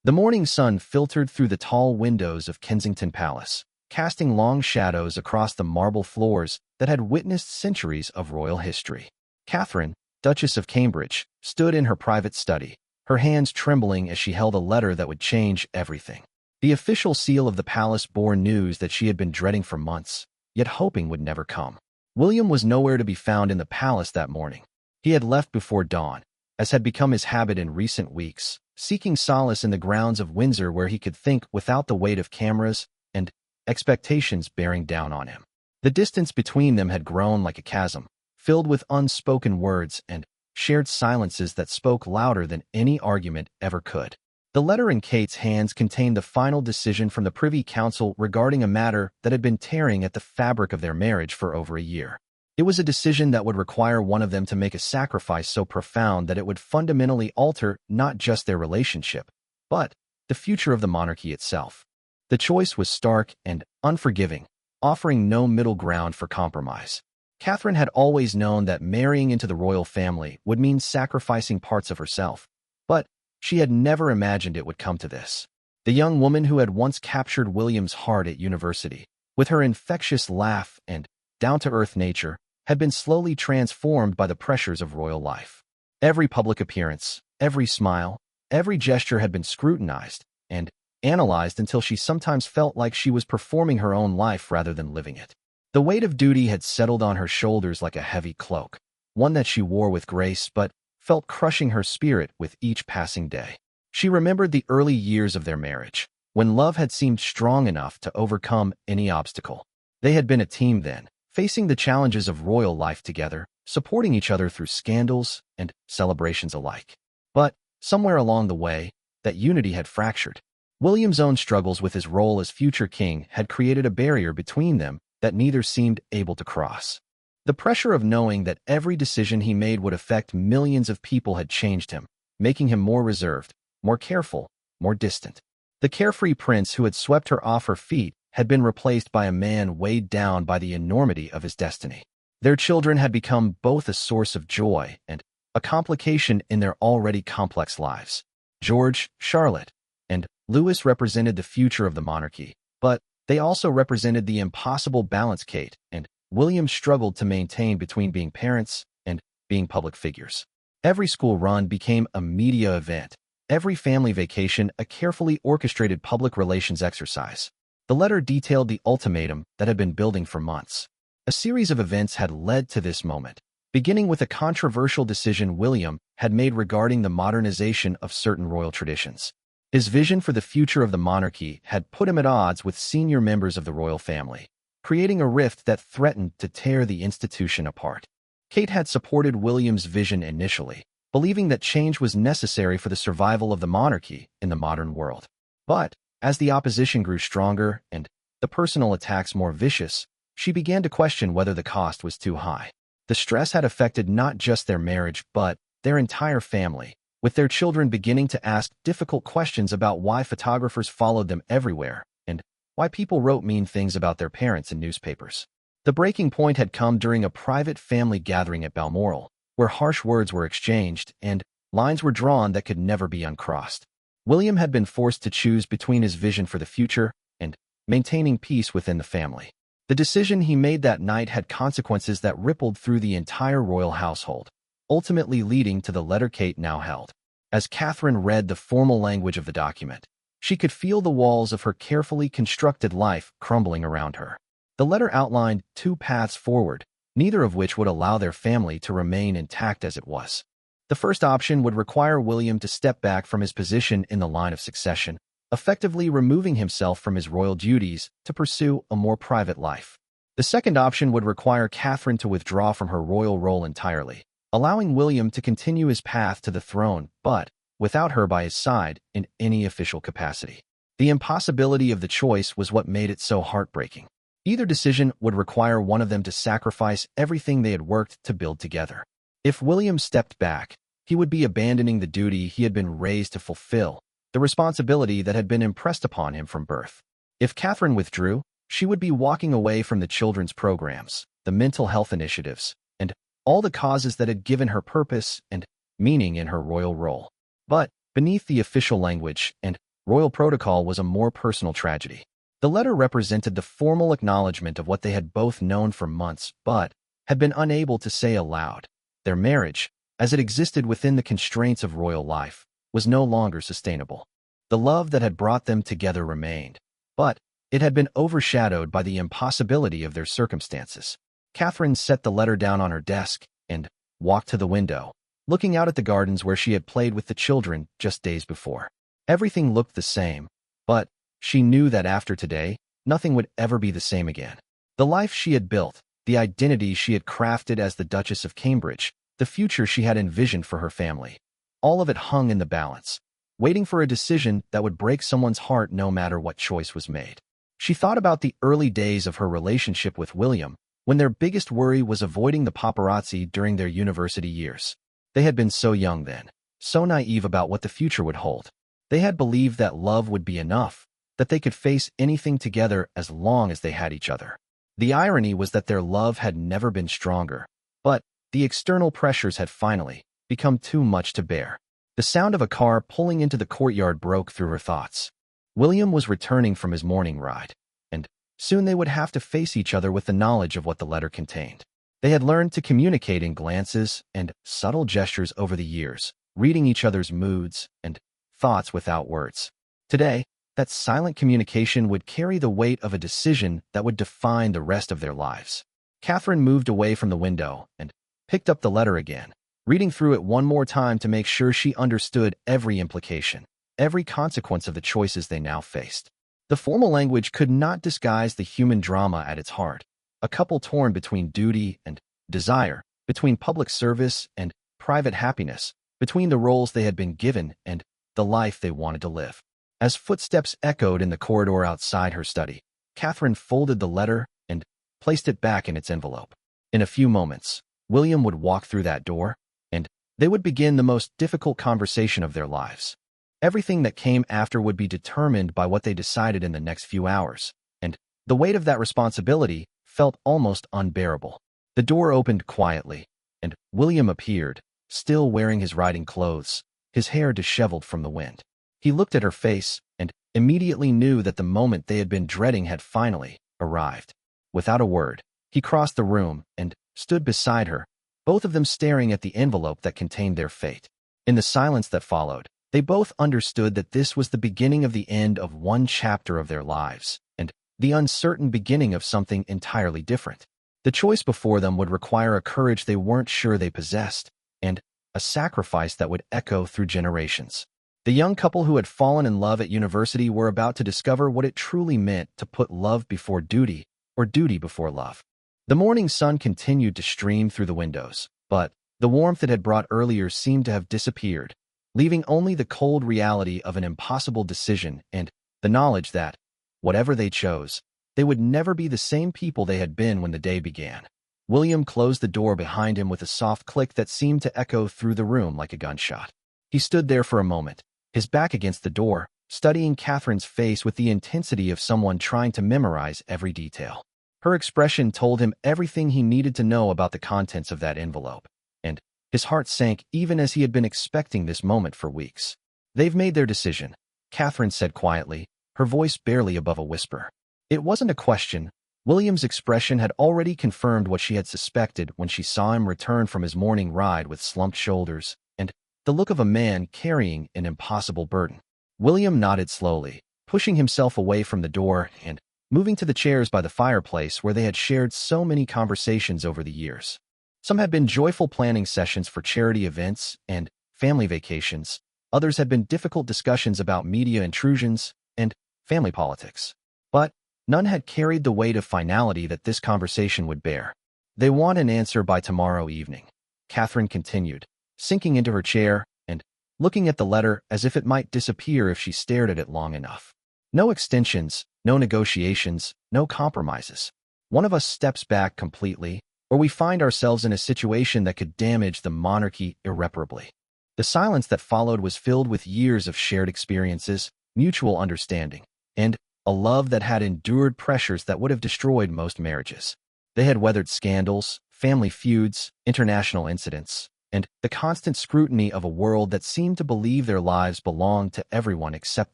The morning sun filtered through the tall windows of Kensington Palace, casting long shadows across the marble floors that had witnessed centuries of royal history. Catherine, Duchess of Cambridge, stood in her private study, her hands trembling as she held a letter that would change everything. The official seal of the palace bore news that she had been dreading for months, yet hoping would never come. William was nowhere to be found in the palace that morning. He had left before dawn, as had become his habit in recent weeks, seeking solace in the grounds of Windsor where he could think without the weight of cameras and expectations bearing down on him. The distance between them had grown like a chasm, filled with unspoken words and shared silences that spoke louder than any argument ever could. The letter in Kate's hands contained the final decision from the Privy Council regarding a matter that had been tearing at the fabric of their marriage for over a year. It was a decision that would require one of them to make a sacrifice so profound that it would fundamentally alter not just their relationship, but the future of the monarchy itself. The choice was stark and unforgiving, offering no middle ground for compromise. Catherine had always known that marrying into the royal family would mean sacrificing parts of herself, but she had never imagined it would come to this. The young woman who had once captured William's heart at university, with her infectious laugh and down-to-earth nature, had been slowly transformed by the pressures of royal life. Every public appearance, every smile, every gesture had been scrutinized and analyzed until she sometimes felt like she was performing her own life rather than living it. The weight of duty had settled on her shoulders like a heavy cloak, one that she wore with grace but felt crushing her spirit with each passing day. She remembered the early years of their marriage, when love had seemed strong enough to overcome any obstacle. They had been a team then, facing the challenges of royal life together, supporting each other through scandals and celebrations alike. But somewhere along the way, that unity had fractured. William's own struggles with his role as future king had created a barrier between them that neither seemed able to cross. The pressure of knowing that every decision he made would affect millions of people had changed him, making him more reserved, more careful, more distant. The carefree prince who had swept her off her feet had been replaced by a man weighed down by the enormity of his destiny. Their children had become both a source of joy and a complication in their already complex lives. George, Charlotte, and Louis represented the future of the monarchy, but they also represented the impossible balance Kate and William struggled to maintain between being parents and being public figures. Every school run became a media event, every family vacation a carefully orchestrated public relations exercise. The letter detailed the ultimatum that had been building for months. A series of events had led to this moment, beginning with a controversial decision William had made regarding the modernization of certain royal traditions. His vision for the future of the monarchy had put him at odds with senior members of the royal family, creating a rift that threatened to tear the institution apart. Kate had supported William's vision initially, believing that change was necessary for the survival of the monarchy in the modern world. But as the opposition grew stronger and the personal attacks more vicious, she began to question whether the cost was too high. The stress had affected not just their marriage but their entire family, with their children beginning to ask difficult questions about why photographers followed them everywhere and why people wrote mean things about their parents in newspapers. The breaking point had come during a private family gathering at Balmoral, where harsh words were exchanged and lines were drawn that could never be uncrossed. William had been forced to choose between his vision for the future and maintaining peace within the family. The decision he made that night had consequences that rippled through the entire royal household, ultimately leading to the letter Kate now held. As Catherine read the formal language of the document, she could feel the walls of her carefully constructed life crumbling around her. The letter outlined two paths forward, neither of which would allow their family to remain intact as it was. The first option would require William to step back from his position in the line of succession, effectively removing himself from his royal duties to pursue a more private life. The second option would require Catherine to withdraw from her royal role entirely, allowing William to continue his path to the throne, but without her by his side in any official capacity. The impossibility of the choice was what made it so heartbreaking. Either decision would require one of them to sacrifice everything they had worked to build together. If William stepped back, he would be abandoning the duty he had been raised to fulfill, the responsibility that had been impressed upon him from birth. If Catherine withdrew, she would be walking away from the children's programs, the mental health initiatives, and all the causes that had given her purpose and meaning in her royal role. But beneath the official language and royal protocol was a more personal tragedy. The letter represented the formal acknowledgement of what they had both known for months but had been unable to say aloud. Their marriage, as it existed within the constraints of royal life, was no longer sustainable. The love that had brought them together remained, but it had been overshadowed by the impossibility of their circumstances. Catherine set the letter down on her desk and walked to the window, looking out at the gardens where she had played with the children just days before. Everything looked the same, but she knew that after today, nothing would ever be the same again. The life she had built, the identity she had crafted as the Duchess of Cambridge, the future she had envisioned for her family, all of it hung in the balance, waiting for a decision that would break someone's heart no matter what choice was made. She thought about the early days of her relationship with William, when their biggest worry was avoiding the paparazzi during their university years. They had been so young then, so naive about what the future would hold. They had believed that love would be enough, that they could face anything together as long as they had each other. The irony was that their love had never been stronger, but the external pressures had finally become too much to bear. The sound of a car pulling into the courtyard broke through her thoughts. William was returning from his morning ride, and soon they would have to face each other with the knowledge of what the letter contained. They had learned to communicate in glances and subtle gestures over the years, reading each other's moods and thoughts without words. Today, that silent communication would carry the weight of a decision that would define the rest of their lives. Catherine moved away from the window and picked up the letter again, reading through it one more time to make sure she understood every implication, every consequence of the choices they now faced. The formal language could not disguise the human drama at its heart, a couple torn between duty and desire, between public service and private happiness, between the roles they had been given and the life they wanted to live. As footsteps echoed in the corridor outside her study, Catherine folded the letter and placed it back in its envelope. In a few moments, William would walk through that door, and they would begin the most difficult conversation of their lives. Everything that came after would be determined by what they decided in the next few hours, and the weight of that responsibility felt almost unbearable. The door opened quietly, and William appeared, still wearing his riding clothes, his hair disheveled from the wind. He looked at her face and immediately knew that the moment they had been dreading had finally arrived. Without a word, he crossed the room and stood beside her, both of them staring at the envelope that contained their fate. In the silence that followed, they both understood that this was the beginning of the end of one chapter of their lives, and the uncertain beginning of something entirely different. The choice before them would require a courage they weren't sure they possessed, and a sacrifice that would echo through generations. The young couple who had fallen in love at university were about to discover what it truly meant to put love before duty, or duty before love. The morning sun continued to stream through the windows, but the warmth it had brought earlier seemed to have disappeared, leaving only the cold reality of an impossible decision and the knowledge that, whatever they chose, they would never be the same people they had been when the day began. William closed the door behind him with a soft click that seemed to echo through the room like a gunshot. He stood there for a moment, his back against the door, studying Catherine's face with the intensity of someone trying to memorize every detail. Her expression told him everything he needed to know about the contents of that envelope, and his heart sank even as he had been expecting this moment for weeks. "They've made their decision," Catherine said quietly, her voice barely above a whisper. It wasn't a question. William's expression had already confirmed what she had suspected when she saw him return from his morning ride with slumped shoulders and the look of a man carrying an impossible burden. William nodded slowly, pushing himself away from the door and moving to the chairs by the fireplace where they had shared so many conversations over the years. Some had been joyful planning sessions for charity events and family vacations. Others had been difficult discussions about media intrusions and family politics. But none had carried the weight of finality that this conversation would bear. "They want an answer by tomorrow evening," Catherine continued, sinking into her chair and looking at the letter as if it might disappear if she stared at it long enough. "No extensions, no negotiations, no compromises. One of us steps back completely, or we find ourselves in a situation that could damage the monarchy irreparably." The silence that followed was filled with years of shared experiences, mutual understanding, and a love that had endured pressures that would have destroyed most marriages. They had weathered scandals, family feuds, international incidents, and the constant scrutiny of a world that seemed to believe their lives belonged to everyone except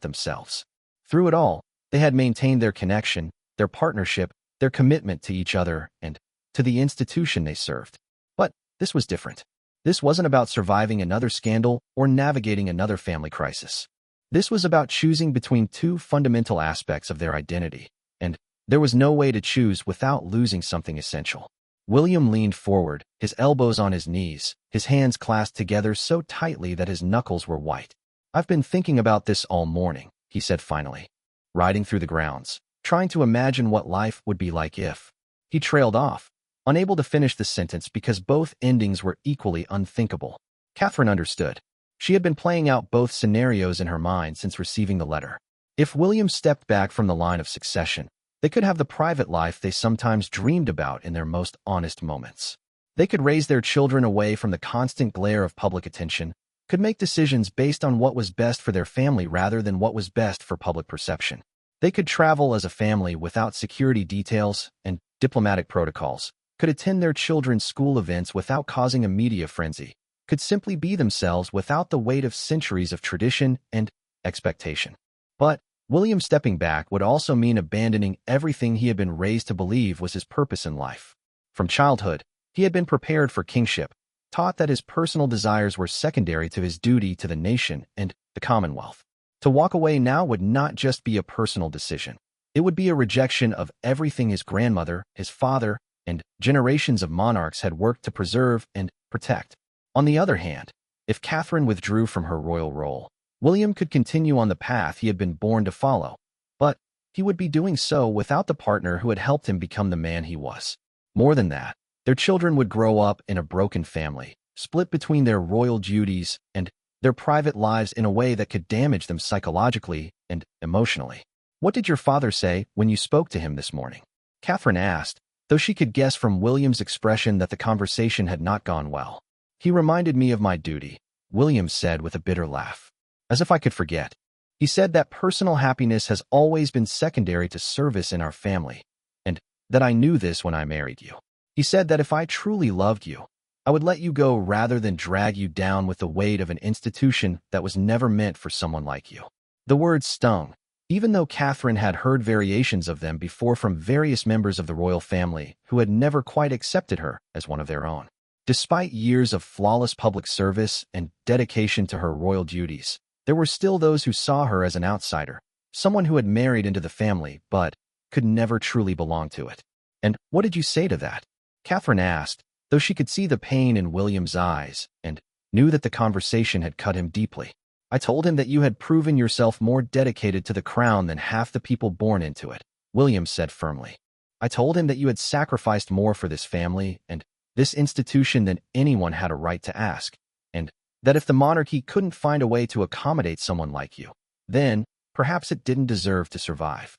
themselves. Through it all, they had maintained their connection, their partnership, their commitment to each other, and to the institution they served. But this was different. This wasn't about surviving another scandal or navigating another family crisis. This was about choosing between two fundamental aspects of their identity, and there was no way to choose without losing something essential. William leaned forward, his elbows on his knees, his hands clasped together so tightly that his knuckles were white. "I've been thinking about this all morning," he said finally, riding through the grounds, trying to imagine what life would be like if. He trailed off, unable to finish the sentence because both endings were equally unthinkable. Catherine understood. She had been playing out both scenarios in her mind since receiving the letter. If William stepped back from the line of succession, they could have the private life they sometimes dreamed about in their most honest moments. They could raise their children away from the constant glare of public attention, could make decisions based on what was best for their family rather than what was best for public perception. They could travel as a family without security details and diplomatic protocols, could attend their children's school events without causing a media frenzy, could simply be themselves without the weight of centuries of tradition and expectation. But William stepping back would also mean abandoning everything he had been raised to believe was his purpose in life. From childhood, he had been prepared for kingship, taught that his personal desires were secondary to his duty to the nation and the Commonwealth. To walk away now would not just be a personal decision. It would be a rejection of everything his grandmother, his father, and generations of monarchs had worked to preserve and protect. On the other hand, if Catherine withdrew from her royal role, William could continue on the path he had been born to follow, but he would be doing so without the partner who had helped him become the man he was. More than that, their children would grow up in a broken family, split between their royal duties and their private lives in a way that could damage them psychologically and emotionally. "What did your father say when you spoke to him this morning?" Catherine asked, though she could guess from William's expression that the conversation had not gone well. "He reminded me of my duty," William said with a bitter laugh. "As if I could forget. He said that personal happiness has always been secondary to service in our family, and that I knew this when I married you. He said that if I truly loved you, I would let you go rather than drag you down with the weight of an institution that was never meant for someone like you." The words stung, even though Catherine had heard variations of them before from various members of the royal family who had never quite accepted her as one of their own. Despite years of flawless public service and dedication to her royal duties, there were still those who saw her as an outsider, someone who had married into the family but could never truly belong to it. "And what did you say to that?" Catherine asked, though she could see the pain in William's eyes and knew that the conversation had cut him deeply. "I told him that you had proven yourself more dedicated to the crown than half the people born into it," William said firmly. "I told him that you had sacrificed more for this family and this institution than anyone had a right to ask, and that if the monarchy couldn't find a way to accommodate someone like you, then perhaps it didn't deserve to survive."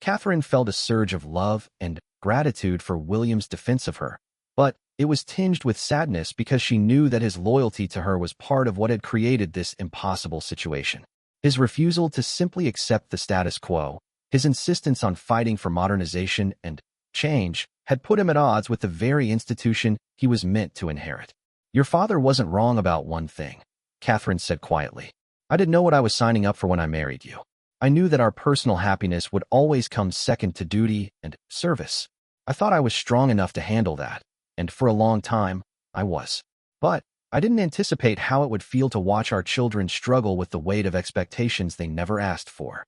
Catherine felt a surge of love and gratitude for William's defense of her, but it was tinged with sadness because she knew that his loyalty to her was part of what had created this impossible situation. His refusal to simply accept the status quo, his insistence on fighting for modernization and change, had put him at odds with the very institution he was meant to inherit. "Your father wasn't wrong about one thing," Catherine said quietly. "I didn't know what I was signing up for when I married you. I knew that our personal happiness would always come second to duty and service. I thought I was strong enough to handle that, and for a long time, I was. But I didn't anticipate how it would feel to watch our children struggle with the weight of expectations they never asked for."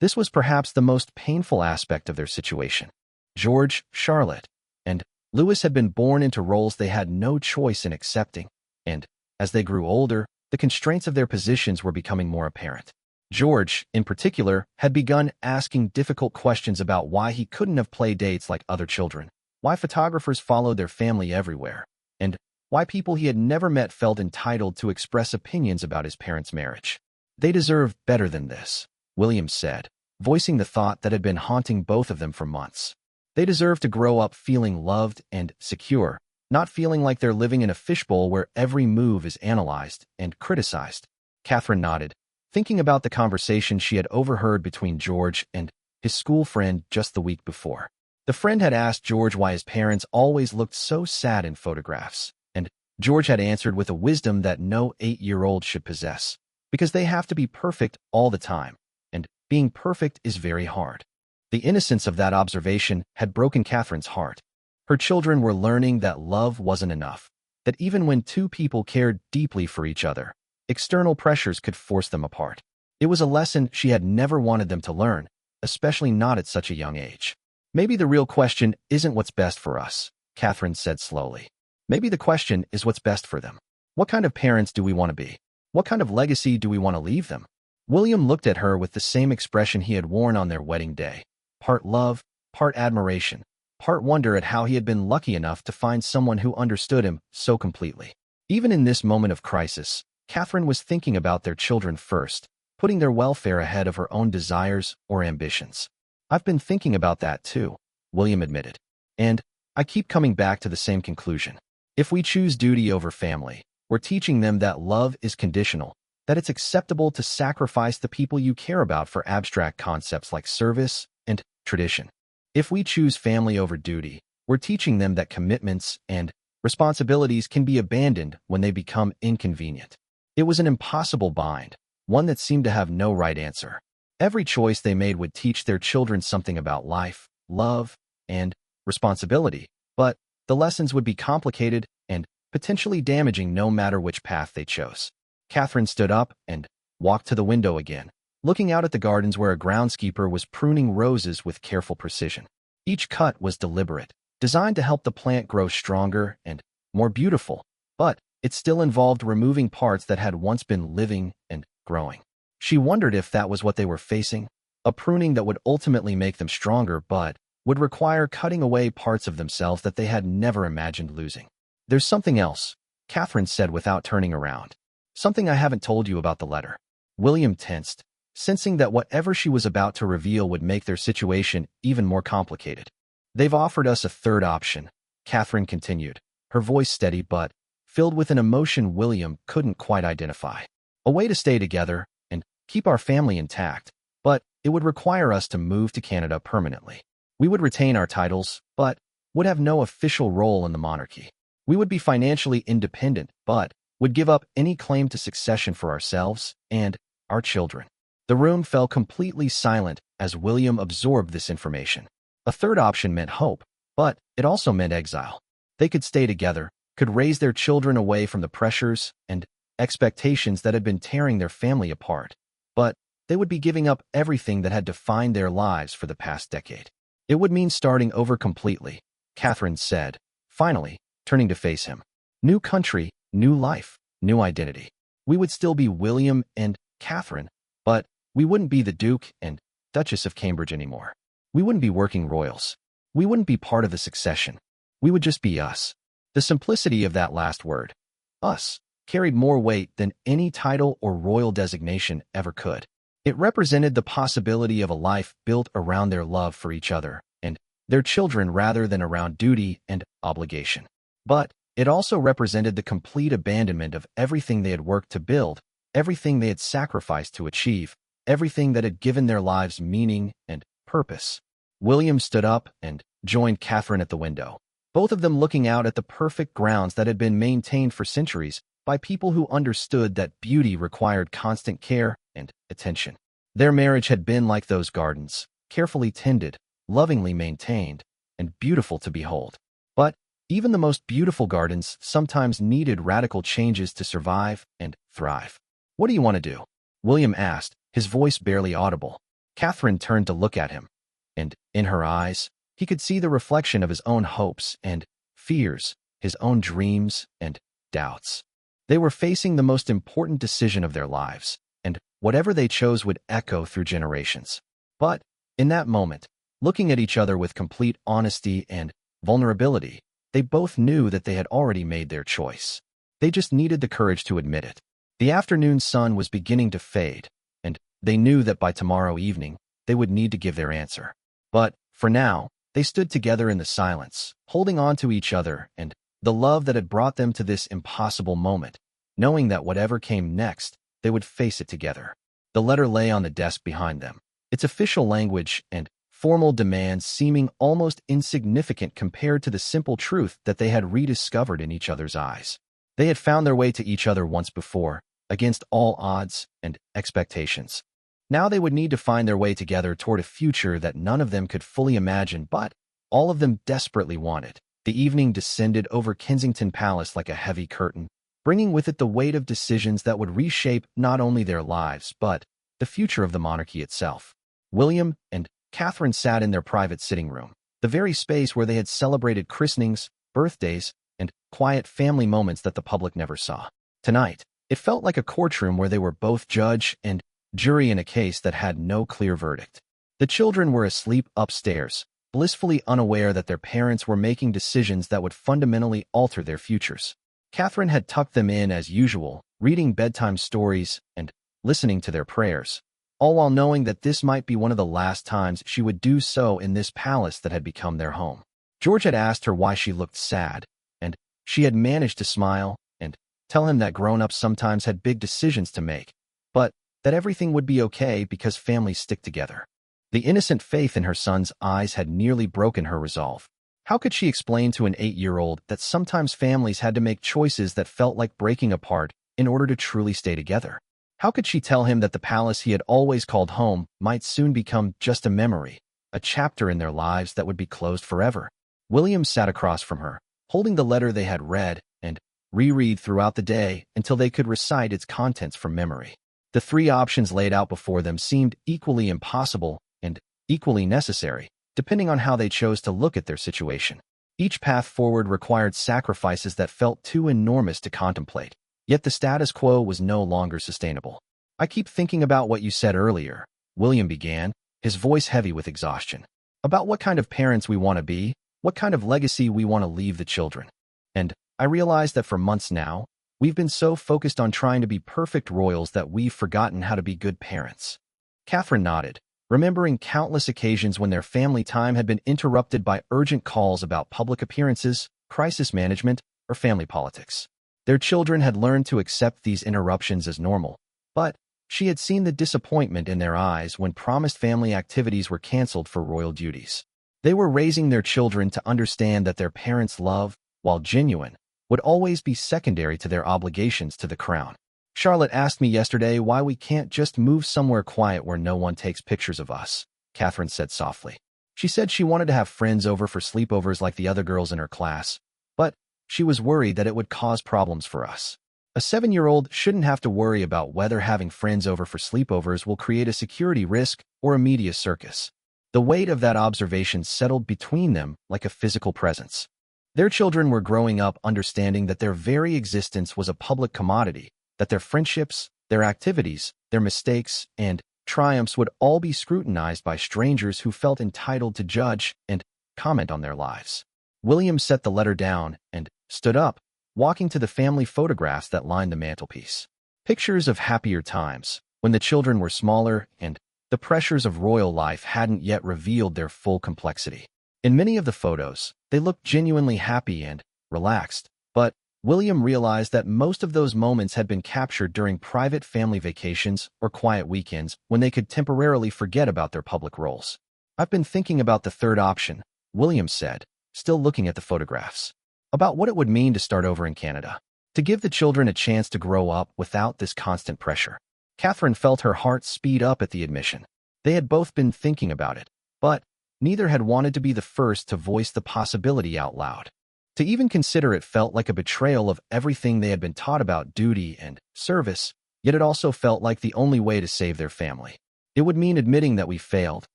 This was perhaps the most painful aspect of their situation. George, Charlotte, and Louis had been born into roles they had no choice in accepting, and as they grew older, the constraints of their positions were becoming more apparent. George, in particular, had begun asking difficult questions about why he couldn't have play dates like other children, why photographers followed their family everywhere, and why people he had never met felt entitled to express opinions about his parents' marriage. "They deserve better than this," William said, voicing the thought that had been haunting both of them for months. "They deserve to grow up feeling loved and secure, not feeling like they're living in a fishbowl where every move is analyzed and criticized." Catherine nodded, thinking about the conversation she had overheard between George and his school friend just the week before. The friend had asked George why his parents always looked so sad in photographs, and George had answered with a wisdom that no 8-year-old should possess, because they have to be perfect all the time, and being perfect is very hard. The innocence of that observation had broken Catherine's heart. Her children were learning that love wasn't enough, that even when two people cared deeply for each other, external pressures could force them apart. It was a lesson she had never wanted them to learn, especially not at such a young age. Maybe the real question isn't what's best for us, Catherine said slowly. Maybe the question is what's best for them. What kind of parents do we want to be? What kind of legacy do we want to leave them? William looked at her with the same expression he had worn on their wedding day. Part love, part admiration, part wonder at how he had been lucky enough to find someone who understood him so completely. Even in this moment of crisis, Catherine was thinking about their children first, putting their welfare ahead of her own desires or ambitions. I've been thinking about that too, William admitted. And I keep coming back to the same conclusion. If we choose duty over family, we're teaching them that love is conditional, that it's acceptable to sacrifice the people you care about for abstract concepts like service and tradition. If we choose family over duty, we're teaching them that commitments and responsibilities can be abandoned when they become inconvenient. It was an impossible bind, one that seemed to have no right answer. Every choice they made would teach their children something about life, love, and responsibility, but the lessons would be complicated and potentially damaging no matter which path they chose. Catherine stood up and walked to the window again, looking out at the gardens where a groundskeeper was pruning roses with careful precision. Each cut was deliberate, designed to help the plant grow stronger and more beautiful, but it still involved removing parts that had once been living and growing. She wondered if that was what they were facing, a pruning that would ultimately make them stronger but would require cutting away parts of themselves that they had never imagined losing. There's something else, Catherine said without turning around. Something I haven't told you about the letter. William tensed, sensing that whatever she was about to reveal would make their situation even more complicated. They've offered us a third option, Catherine continued, her voice steady but filled with an emotion William couldn't quite identify. A way to stay together and keep our family intact, but it would require us to move to Canada permanently. We would retain our titles, but would have no official role in the monarchy. We would be financially independent, but would give up any claim to succession for ourselves and our children. The room fell completely silent as William absorbed this information. A third option meant hope, but it also meant exile. They could stay together, could raise their children away from the pressures and expectations that had been tearing their family apart, but they would be giving up everything that had defined their lives for the past decade. It would mean starting over completely, Catherine said, finally, turning to face him. New country, new life, new identity. We would still be William and Catherine, but we wouldn't be the Duke and Duchess of Cambridge anymore. We wouldn't be working royals. We wouldn't be part of the succession. We would just be us. The simplicity of that last word, us, carried more weight than any title or royal designation ever could. It represented the possibility of a life built around their love for each other and their children rather than around duty and obligation. But it also represented the complete abandonment of everything they had worked to build, everything they had sacrificed to achieve, everything that had given their lives meaning and purpose. William stood up and joined Catherine at the window, both of them looking out at the perfect grounds that had been maintained for centuries by people who understood that beauty required constant care and attention. Their marriage had been like those gardens, carefully tended, lovingly maintained, and beautiful to behold. But even the most beautiful gardens sometimes needed radical changes to survive and thrive. What do you want to do? William asked, his voice barely audible. Catherine turned to look at him, and in her eyes, he could see the reflection of his own hopes and fears, his own dreams and doubts. They were facing the most important decision of their lives, and whatever they chose would echo through generations. But in that moment, looking at each other with complete honesty and vulnerability, they both knew that they had already made their choice. They just needed the courage to admit it. The afternoon sun was beginning to fade, and they knew that by tomorrow evening, they would need to give their answer. But for now, they stood together in the silence, holding on to each other and the love that had brought them to this impossible moment, knowing that whatever came next, they would face it together. The letter lay on the desk behind them, its official language and formal demands seeming almost insignificant compared to the simple truth that they had rediscovered in each other's eyes. They had found their way to each other once before, against all odds and expectations. Now they would need to find their way together toward a future that none of them could fully imagine, but all of them desperately wanted. The evening descended over Kensington Palace like a heavy curtain, bringing with it the weight of decisions that would reshape not only their lives, but the future of the monarchy itself. William and Catherine sat in their private sitting room, the very space where they had celebrated christenings, birthdays, and quiet family moments that the public never saw. Tonight, it felt like a courtroom where they were both judge and jury in a case that had no clear verdict. The children were asleep upstairs, blissfully unaware that their parents were making decisions that would fundamentally alter their futures. Catherine had tucked them in as usual, reading bedtime stories and listening to their prayers, all while knowing that this might be one of the last times she would do so in this palace that had become their home. George had asked her why she looked sad, and she had managed to smile and tell him that grown-ups sometimes had big decisions to make, but that everything would be okay because families stick together. The innocent faith in her son's eyes had nearly broken her resolve. How could she explain to an 8-year-old that sometimes families had to make choices that felt like breaking apart in order to truly stay together? How could she tell him that the palace he had always called home might soon become just a memory, a chapter in their lives that would be closed forever? William sat across from her, holding the letter they had read and reread throughout the day until they could recite its contents from memory. The three options laid out before them seemed equally impossible and equally necessary, depending on how they chose to look at their situation. Each path forward required sacrifices that felt too enormous to contemplate, yet the status quo was no longer sustainable. "I keep thinking about what you said earlier," William began, his voice heavy with exhaustion. "About what kind of parents we want to be, what kind of legacy we want to leave the children. And I realize that for months now, we've been so focused on trying to be perfect royals that we've forgotten how to be good parents." Catherine nodded, remembering countless occasions when their family time had been interrupted by urgent calls about public appearances, crisis management, or family politics. Their children had learned to accept these interruptions as normal, but she had seen the disappointment in their eyes when promised family activities were canceled for royal duties. They were raising their children to understand that their parents' love, while genuine, would always be secondary to their obligations to the crown. "Charlotte asked me yesterday why we can't just move somewhere quiet where no one takes pictures of us," Catherine said softly. She said she wanted to have friends over for sleepovers like the other girls in her class, but she was worried that it would cause problems for us. A 7-year-old shouldn't have to worry about whether having friends over for sleepovers will create a security risk or a media circus. The weight of that observation settled between them like a physical presence. Their children were growing up understanding that their very existence was a public commodity, that their friendships, their activities, their mistakes, and triumphs would all be scrutinized by strangers who felt entitled to judge and comment on their lives. William set the letter down and stood up, walking to the family photographs that lined the mantelpiece. Pictures of happier times, when the children were smaller and the pressures of royal life hadn't yet revealed their full complexity. In many of the photos, they looked genuinely happy and relaxed, but William realized that most of those moments had been captured during private family vacations or quiet weekends when they could temporarily forget about their public roles. "I've been thinking about the third option," William said, still looking at the photographs. "About what it would mean to start over in Canada, to give the children a chance to grow up without this constant pressure." Catherine felt her heart speed up at the admission. They had both been thinking about it, but neither had wanted to be the first to voice the possibility out loud. To even consider it felt like a betrayal of everything they had been taught about duty and service, yet it also felt like the only way to save their family. "It would mean admitting that we failed,"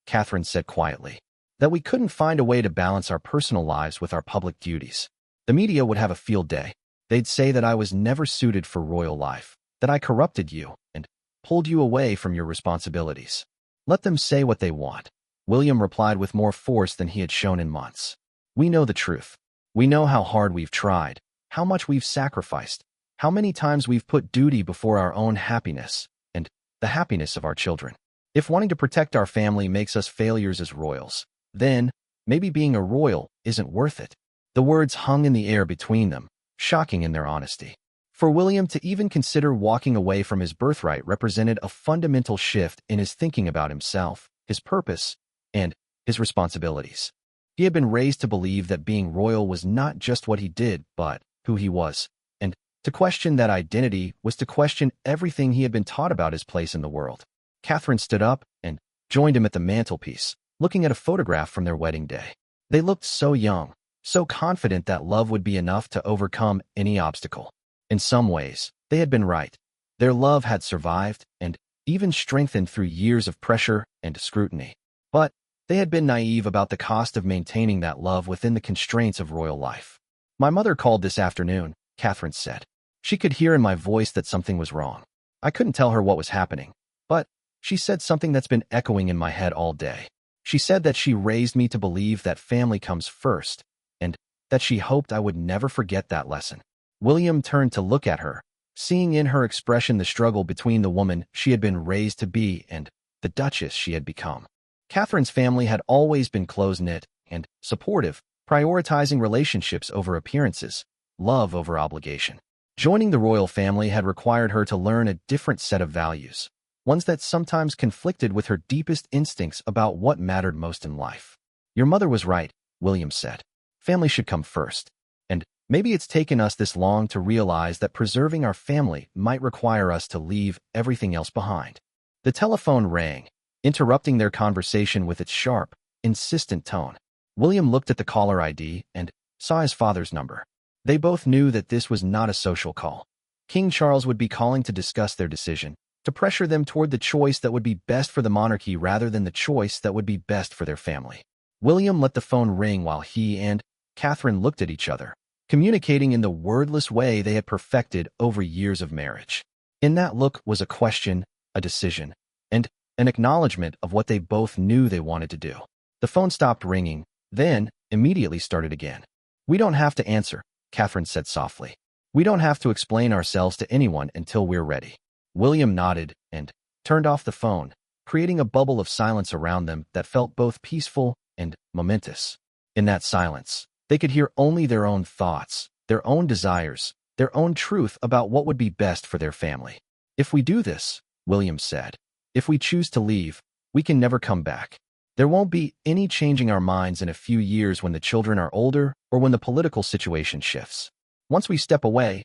Catherine said quietly, "that we couldn't find a way to balance our personal lives with our public duties. The media would have a field day. They'd say that I was never suited for royal life, that I corrupted you and pulled you away from your responsibilities. Let them say what they want," William replied with more force than he had shown in months. "We know the truth. We know how hard we've tried, how much we've sacrificed, how many times we've put duty before our own happiness and the happiness of our children. If wanting to protect our family makes us failures as royals, then maybe being a royal isn't worth it." The words hung in the air between them, shocking in their honesty. For William to even consider walking away from his birthright represented a fundamental shift in his thinking about himself, his purpose, and his responsibilities. He had been raised to believe that being royal was not just what he did, but who he was, and To question that identity was to question everything he had been taught about his place in the world. Catherine stood up and joined him at the mantelpiece, looking at a photograph from their wedding day. They looked so young, so confident that love would be enough to overcome any obstacle. In some ways, they had been right. Their love had survived and even strengthened through years of pressure and scrutiny. But they had been naive about the cost of maintaining that love within the constraints of royal life. "My mother called this afternoon," Catherine said. "She could hear in my voice that something was wrong. I couldn't tell her what was happening, but she said something that's been echoing in my head all day. She said that she raised me to believe that family comes first, and that she hoped I would never forget that lesson." William turned to look at her, seeing in her expression the struggle between the woman she had been raised to be and the Duchess she had become. Catherine's family had always been close-knit and supportive, prioritizing relationships over appearances, love over obligation. Joining the royal family had required her to learn a different set of values, ones that sometimes conflicted with her deepest instincts about what mattered most in life. "Your mother was right," William said. "Family should come first. And maybe it's taken us this long to realize that preserving our family might require us to leave everything else behind." The telephone rang, interrupting their conversation with its sharp, insistent tone. William looked at the caller ID and saw his father's number. They both knew that this was not a social call. King Charles would be calling to discuss their decision, to pressure them toward the choice that would be best for the monarchy rather than the choice that would be best for their family. William let the phone ring while he and Catherine looked at each other, communicating in the wordless way they had perfected over years of marriage. In that look was a question, a decision, and an acknowledgement of what they both knew they wanted to do. The phone stopped ringing, then immediately started again. "We don't have to answer," Catherine said softly. "We don't have to explain ourselves to anyone until we're ready." William nodded and turned off the phone, creating a bubble of silence around them that felt both peaceful and momentous. In that silence, they could hear only their own thoughts, their own desires, their own truth about what would be best for their family. "If we do this," William said, "if we choose to leave, we can never come back. There won't be any changing our minds in a few years when the children are older or when the political situation shifts. Once we step away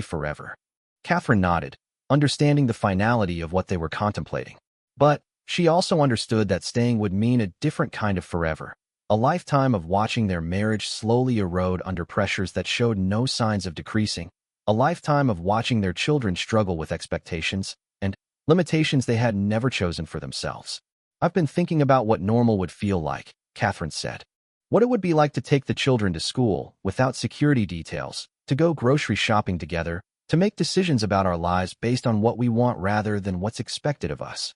forever." Catherine nodded, understanding the finality of what they were contemplating. But she also understood that staying would mean a different kind of forever, a lifetime of watching their marriage slowly erode under pressures that showed no signs of decreasing, a lifetime of watching their children struggle with expectations and limitations they had never chosen for themselves. "I've been thinking about what normal would feel like," Catherine said. "What it would be like to take the children to school without security details, to go grocery shopping together, to make decisions about our lives based on what we want rather than what's expected of us.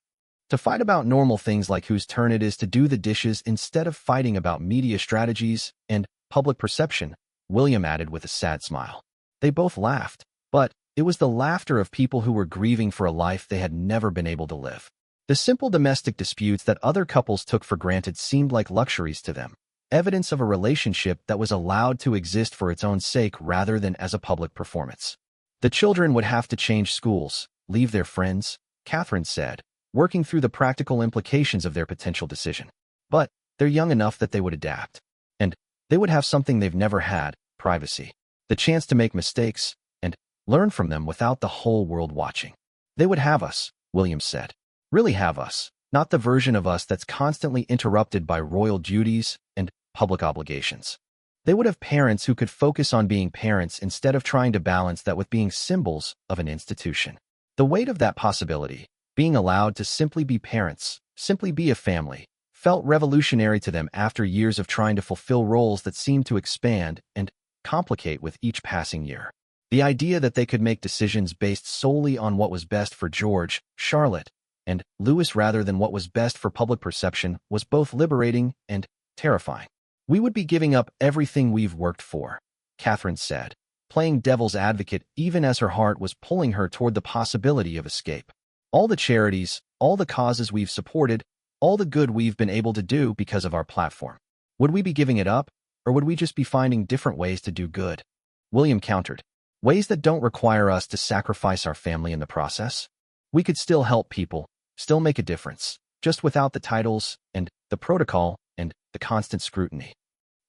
To fight about normal things like whose turn it is to do the dishes instead of fighting about media strategies and public perception," William added with a sad smile. They both laughed, but it was the laughter of people who were grieving for a life they had never been able to live. The simple domestic disputes that other couples took for granted seemed like luxuries to them, evidence of a relationship that was allowed to exist for its own sake rather than as a public performance. The children would have to change schools, leave their friends, Catherine said, working through the practical implications of their potential decision. But they're young enough that they would adapt. And they would have something they've never had, privacy. The chance to make mistakes and learn from them without the whole world watching. "They would have us," William said. "Really have us, not the version of us that's constantly interrupted by royal duties and public obligations. They would have parents who could focus on being parents instead of trying to balance that with being symbols of an institution." The weight of that possibility, being allowed to simply be parents, simply be a family, felt revolutionary to them after years of trying to fulfill roles that seemed to expand and complicate with each passing year. The idea that they could make decisions based solely on what was best for George, Charlotte, and Louis rather than what was best for public perception was both liberating and terrifying. "We would be giving up everything we've worked for," Catherine said, playing devil's advocate even as her heart was pulling her toward the possibility of escape. "All the charities, all the causes we've supported, all the good we've been able to do because of our platform. Would we be giving it up, or would we just be finding different ways to do good?" William countered, "Ways that don't require us to sacrifice our family in the process? We could still help people, still make a difference, just without the titles and the protocol and the constant scrutiny."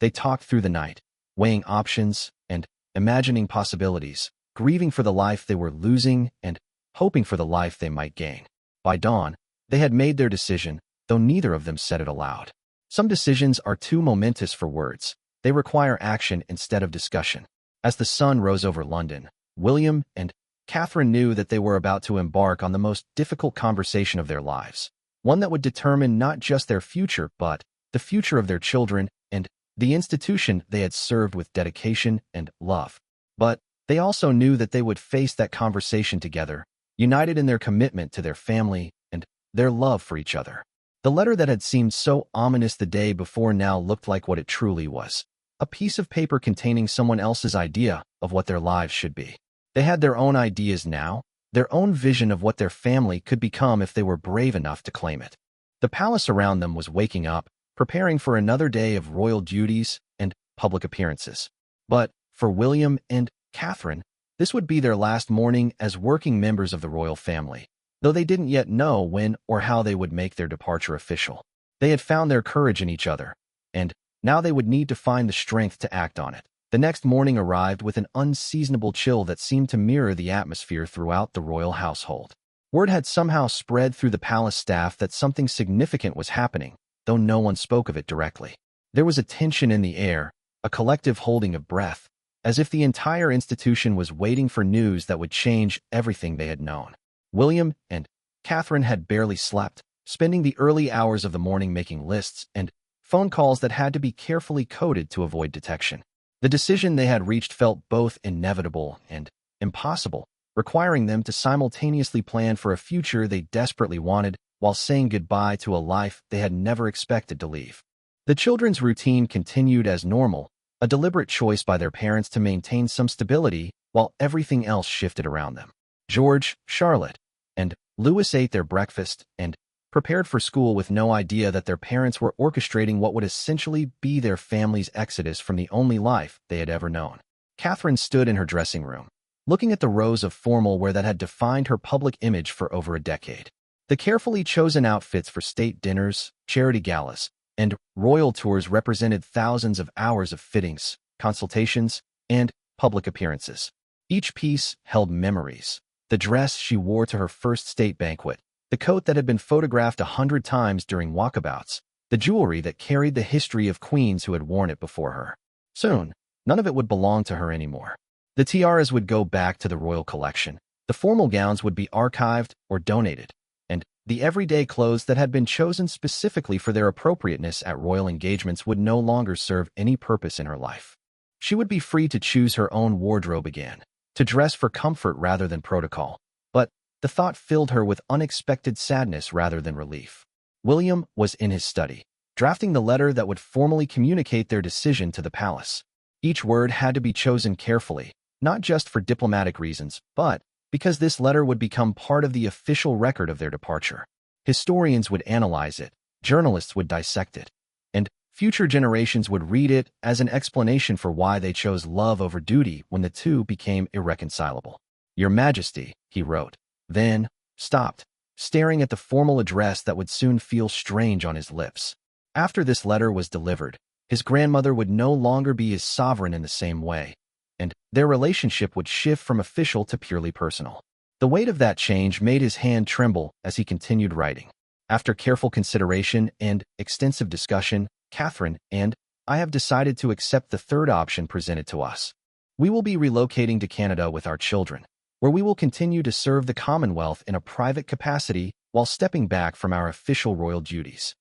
They talked through the night, weighing options and imagining possibilities, grieving for the life they were losing and hoping for the life they might gain. By dawn, they had made their decision, though neither of them said it aloud. Some decisions are too momentous for words. They require action instead of discussion. As the sun rose over London, William and Catherine knew that they were about to embark on the most difficult conversation of their lives, one that would determine not just their future, but the future of their children and the institution they had served with dedication and love. But they also knew that they would face that conversation together, united in their commitment to their family and their love for each other. The letter that had seemed so ominous the day before now looked like what it truly was, a piece of paper containing someone else's idea of what their lives should be. They had their own ideas now, their own vision of what their family could become if they were brave enough to claim it. The palace around them was waking up, preparing for another day of royal duties and public appearances. But for William and Catherine, this would be their last morning as working members of the royal family, though they didn't yet know when or how they would make their departure official. They had found their courage in each other, and now they would need to find the strength to act on it. The next morning arrived with an unseasonable chill that seemed to mirror the atmosphere throughout the royal household. Word had somehow spread through the palace staff that something significant was happening, though no one spoke of it directly. There was a tension in the air, a collective holding of breath, as if the entire institution was waiting for news that would change everything they had known. William and Catherine had barely slept, spending the early hours of the morning making lists and phone calls that had to be carefully coded to avoid detection. The decision they had reached felt both inevitable and impossible, requiring them to simultaneously plan for a future they desperately wanted while saying goodbye to a life they had never expected to leave. The children's routine continued as normal, a deliberate choice by their parents to maintain some stability while everything else shifted around them. George, Charlotte, and Louis ate their breakfast and prepared for school with no idea that their parents were orchestrating what would essentially be their family's exodus from the only life they had ever known. Catherine stood in her dressing room, looking at the rows of formal wear that had defined her public image for over a decade. The carefully chosen outfits for state dinners, charity galas, and royal tours represented thousands of hours of fittings, consultations, and public appearances. Each piece held memories. The dress she wore to her first state banquet, the coat that had been photographed 100 times during walkabouts, the jewelry that carried the history of queens who had worn it before her. Soon, none of it would belong to her anymore. The tiaras would go back to the royal collection, the formal gowns would be archived or donated, and the everyday clothes that had been chosen specifically for their appropriateness at royal engagements would no longer serve any purpose in her life. She would be free to choose her own wardrobe again, to dress for comfort rather than protocol. But the thought filled her with unexpected sadness rather than relief. William was in his study, drafting the letter that would formally communicate their decision to the palace. Each word had to be chosen carefully, not just for diplomatic reasons, but because this letter would become part of the official record of their departure. Historians would analyze it, journalists would dissect it, and future generations would read it as an explanation for why they chose love over duty when the two became irreconcilable. "Your Majesty," he wrote, then stopped, staring at the formal address that would soon feel strange on his lips. After this letter was delivered, his grandmother would no longer be his sovereign in the same way, and their relationship would shift from official to purely personal. The weight of that change made his hand tremble as he continued writing. After careful consideration and extensive discussion, Catherine and I have decided to accept the third option presented to us. We will be relocating to Canada with our children, where we will continue to serve the Commonwealth in a private capacity while stepping back from our official royal duties.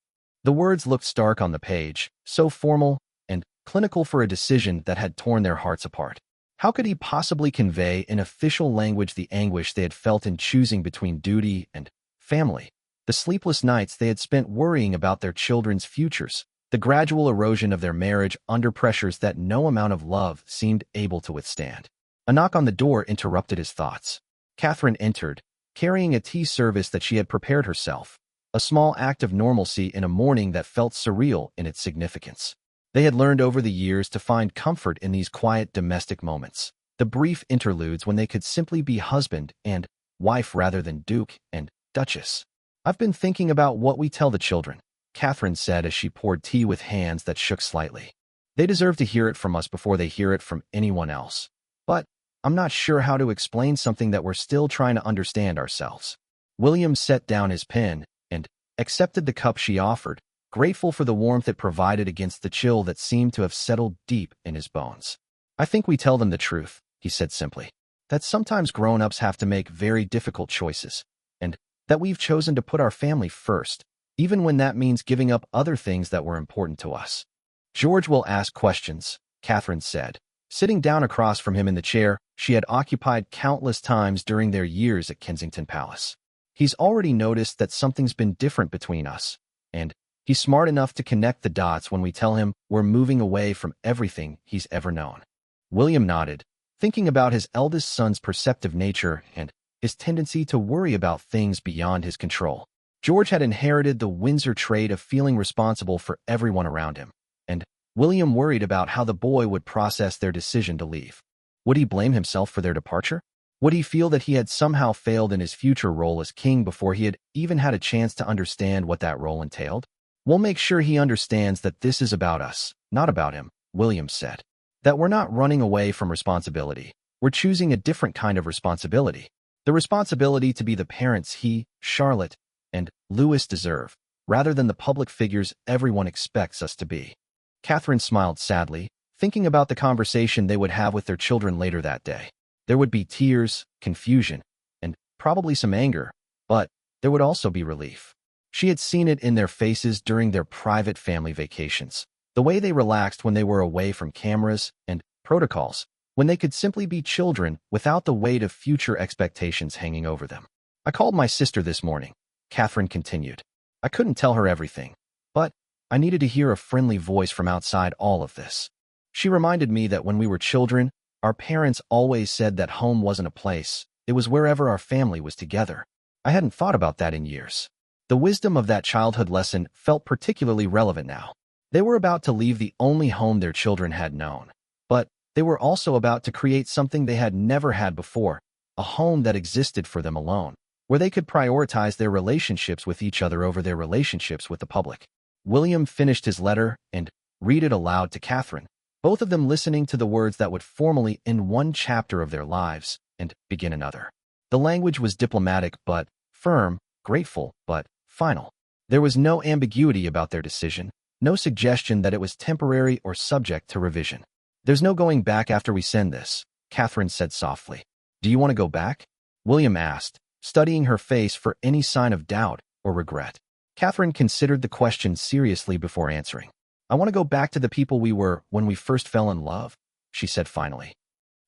The words looked stark on the page, so formal and clinical for a decision that had torn their hearts apart. How could he possibly convey in official language the anguish they had felt in choosing between duty and family, the sleepless nights they had spent worrying about their children's futures, the gradual erosion of their marriage under pressures that no amount of love seemed able to withstand? A knock on the door interrupted his thoughts. Catherine entered, carrying a tea service that she had prepared herself, a small act of normalcy in a morning that felt surreal in its significance. They had learned over the years to find comfort in these quiet domestic moments, the brief interludes when they could simply be husband and wife rather than duke and duchess. "I've been thinking about what we tell the children," Catherine said as she poured tea with hands that shook slightly. "They deserve to hear it from us before they hear it from anyone else. But I'm not sure how to explain something that we're still trying to understand ourselves. William set down his pen and accepted the cup she offered, grateful for the warmth it provided against the chill that seemed to have settled deep in his bones. I think we tell them the truth, he said simply, that sometimes grown-ups have to make very difficult choices, and that we've chosen to put our family first, even when that means giving up other things that were important to us. George will ask questions, Catherine said, sitting down across from him in the chair she had occupied countless times during their years at Kensington Palace. He's already noticed that something's been different between us, and he's smart enough to connect the dots when we tell him we're moving away from everything he's ever known. William nodded, thinking about his eldest son's perceptive nature and his tendency to worry about things beyond his control. George had inherited the Windsor trait of feeling responsible for everyone around him, and William worried about how the boy would process their decision to leave. Would he blame himself for their departure? Would he feel that he had somehow failed in his future role as king before he had even had a chance to understand what that role entailed? We'll make sure he understands that this is about us, not about him, William said. That we're not running away from responsibility. We're choosing a different kind of responsibility. The responsibility to be the parents he, Charlotte, and Louis deserve, rather than the public figures everyone expects us to be. Catherine smiled sadly, thinking about the conversation they would have with their children later that day. There would be tears, confusion, and probably some anger, but there would also be relief. She had seen it in their faces during their private family vacations, the way they relaxed when they were away from cameras and protocols, when they could simply be children without the weight of future expectations hanging over them. I called my sister this morning, Catherine continued. I couldn't tell her everything, but I needed to hear a friendly voice from outside all of this. She reminded me that when we were children, our parents always said that home wasn't a place, it was wherever our family was together. I hadn't thought about that in years. The wisdom of that childhood lesson felt particularly relevant now. They were about to leave the only home their children had known, but they were also about to create something they had never had before, a home that existed for them alone, where they could prioritize their relationships with each other over their relationships with the public. William finished his letter and read it aloud to Catherine, both of them listening to the words that would formally end one chapter of their lives and begin another. The language was diplomatic but firm, grateful but final. There was no ambiguity about their decision, no suggestion that it was temporary or subject to revision. There's no going back after we send this, Catherine said softly. Do you want to go back? William asked, studying her face for any sign of doubt or regret. Catherine considered the question seriously before answering. I want to go back to the people we were when we first fell in love, she said finally.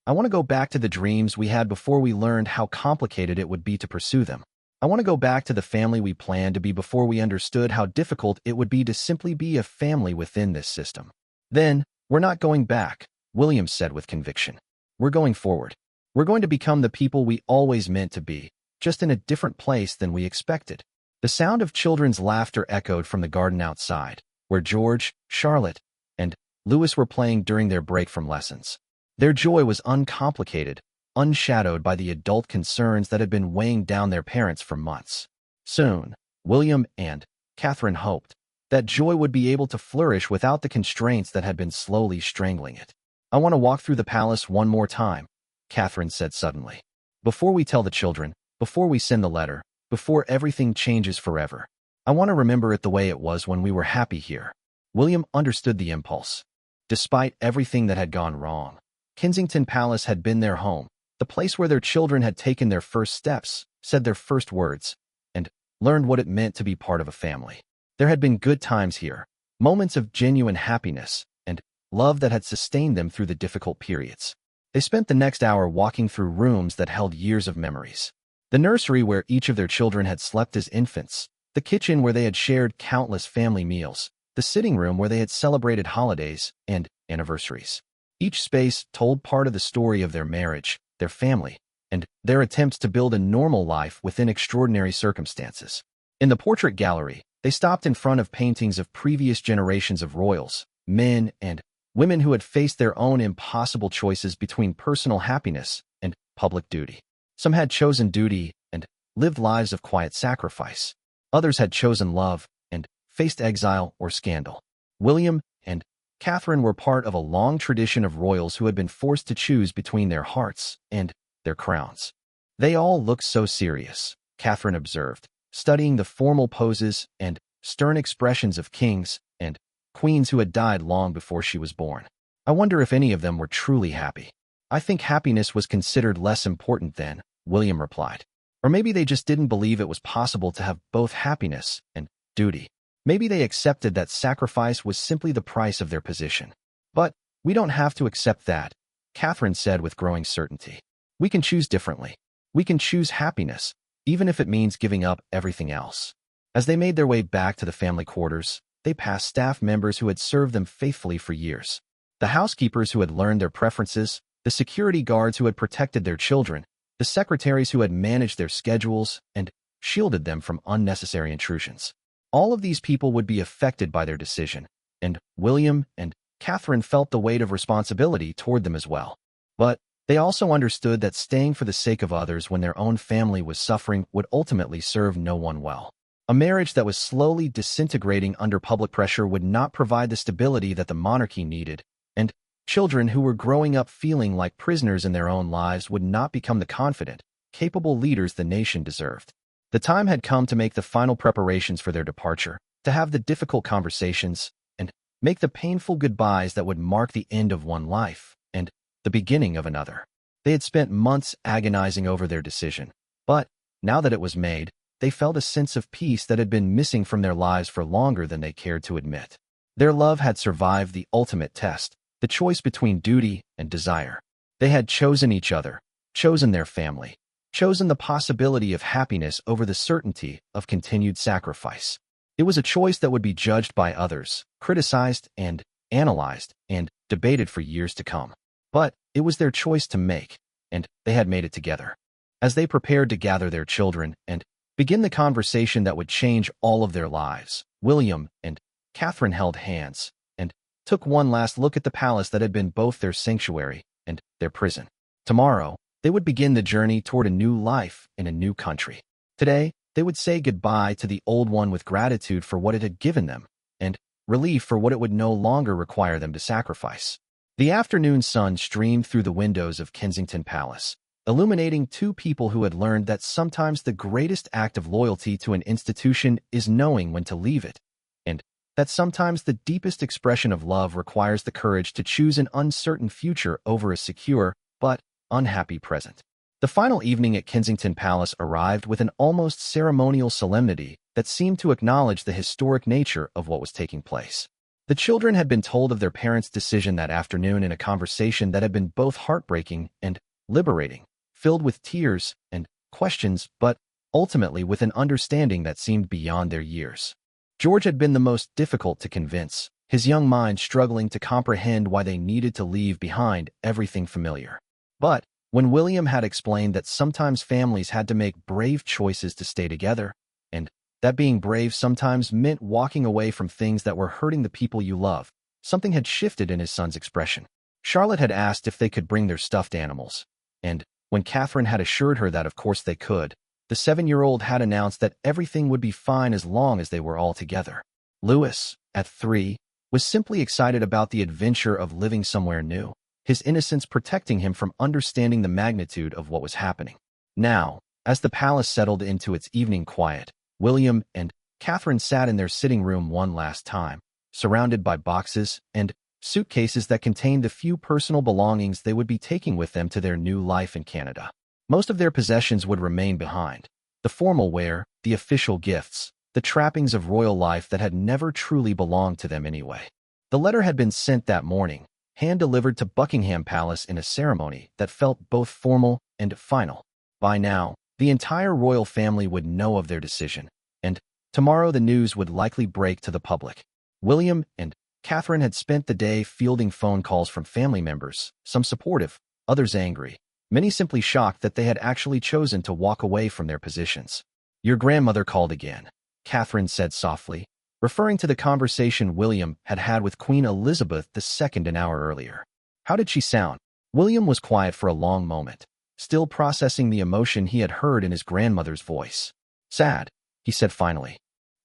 I want to go back to the dreams we had before we learned how complicated it would be to pursue them. I want to go back to the family we planned to be before we understood how difficult it would be to simply be a family within this system. Then, we're not going back, William said with conviction. We're going forward. We're going to become the people we always meant to be, just in a different place than we expected. The sound of children's laughter echoed from the garden outside, where George, Charlotte, and Louis were playing during their break from lessons. Their joy was uncomplicated, unshadowed by the adult concerns that had been weighing down their parents for months. Soon, William and Catherine hoped that joy would be able to flourish without the constraints that had been slowly strangling it. I want to walk through the palace one more time, Catherine said suddenly. Before we tell the children, before we send the letter, before everything changes forever. I want to remember it the way it was when we were happy here. William understood the impulse. Despite everything that had gone wrong, Kensington Palace had been their home, the place where their children had taken their first steps, said their first words, and learned what it meant to be part of a family. There had been good times here, moments of genuine happiness, and love that had sustained them through the difficult periods. They spent the next hour walking through rooms that held years of memories. The nursery where each of their children had slept as infants, the kitchen where they had shared countless family meals, the sitting room where they had celebrated holidays and anniversaries. Each space told part of the story of their marriage, their family, and their attempts to build a normal life within extraordinary circumstances. In the portrait gallery, they stopped in front of paintings of previous generations of royals, men and women who had faced their own impossible choices between personal happiness and public duty. Some had chosen duty and lived lives of quiet sacrifice. Others had chosen love and faced exile or scandal. William and Catherine were part of a long tradition of royals who had been forced to choose between their hearts and their crowns. They all looked so serious, Catherine observed, studying the formal poses and stern expressions of kings and queens who had died long before she was born. I wonder if any of them were truly happy. I think happiness was considered less important then, William replied. Or maybe they just didn't believe it was possible to have both happiness and duty. Maybe they accepted that sacrifice was simply the price of their position. But we don't have to accept that, Catherine said with growing certainty. We can choose differently. We can choose happiness, even if it means giving up everything else. As they made their way back to the family quarters, they passed staff members who had served them faithfully for years. The housekeepers who had learned their preferences, the security guards who had protected their children, the secretaries who had managed their schedules and shielded them from unnecessary intrusions. All of these people would be affected by their decision, and William and Catherine felt the weight of responsibility toward them as well. But they also understood that staying for the sake of others when their own family was suffering would ultimately serve no one well. A marriage that was slowly disintegrating under public pressure would not provide the stability that the monarchy needed, and children who were growing up feeling like prisoners in their own lives would not become the confident, capable leaders the nation deserved. The time had come to make the final preparations for their departure, to have the difficult conversations, and make the painful goodbyes that would mark the end of one life and the beginning of another. They had spent months agonizing over their decision, but now that it was made, they felt a sense of peace that had been missing from their lives for longer than they cared to admit. Their love had survived the ultimate test, the choice between duty and desire. They had chosen each other, chosen their family, chosen the possibility of happiness over the certainty of continued sacrifice. It was a choice that would be judged by others, criticized and analyzed and debated for years to come. But it was their choice to make, and they had made it together. As they prepared to gather their children and begin the conversation that would change all of their lives, William and Catherine held hands and took one last look at the palace that had been both their sanctuary and their prison. Tomorrow, they would begin the journey toward a new life in a new country. Today, they would say goodbye to the old one with gratitude for what it had given them and relief for what it would no longer require them to sacrifice. The afternoon sun streamed through the windows of Kensington Palace, illuminating two people who had learned that sometimes the greatest act of loyalty to an institution is knowing when to leave it, and that sometimes the deepest expression of love requires the courage to choose an uncertain future over a secure but unhappy present. The final evening at Kensington Palace arrived with an almost ceremonial solemnity that seemed to acknowledge the historic nature of what was taking place. The children had been told of their parents' decision that afternoon in a conversation that had been both heartbreaking and liberating, filled with tears and questions, but ultimately with an understanding that seemed beyond their years. George had been the most difficult to convince, his young mind struggling to comprehend why they needed to leave behind everything familiar. But when William had explained that sometimes families had to make brave choices to stay together, and that being brave sometimes meant walking away from things that were hurting the people you love, something had shifted in his son's expression. Charlotte had asked if they could bring their stuffed animals, and when Catherine had assured her that of course they could, the 7-year-old had announced that everything would be fine as long as they were all together. Louis, at 3, was simply excited about the adventure of living somewhere new, his innocence protecting him from understanding the magnitude of what was happening. Now, as the palace settled into its evening quiet, William and Catherine sat in their sitting room one last time, surrounded by boxes and suitcases that contained the few personal belongings they would be taking with them to their new life in Canada. Most of their possessions would remain behind: the formal wear, the official gifts, the trappings of royal life that had never truly belonged to them anyway. The letter had been sent that morning, hand-delivered to Buckingham Palace in a ceremony that felt both formal and final. By now, the entire royal family would know of their decision, and tomorrow the news would likely break to the public. William and Catherine had spent the day fielding phone calls from family members, some supportive, others angry, many simply shocked that they had actually chosen to walk away from their positions. "Your grandmother called again," Catherine said softly, referring to the conversation William had had with Queen Elizabeth II an hour earlier. How did she sound? William was quiet for a long moment, still processing the emotion he had heard in his grandmother's voice. "Sad," he said finally,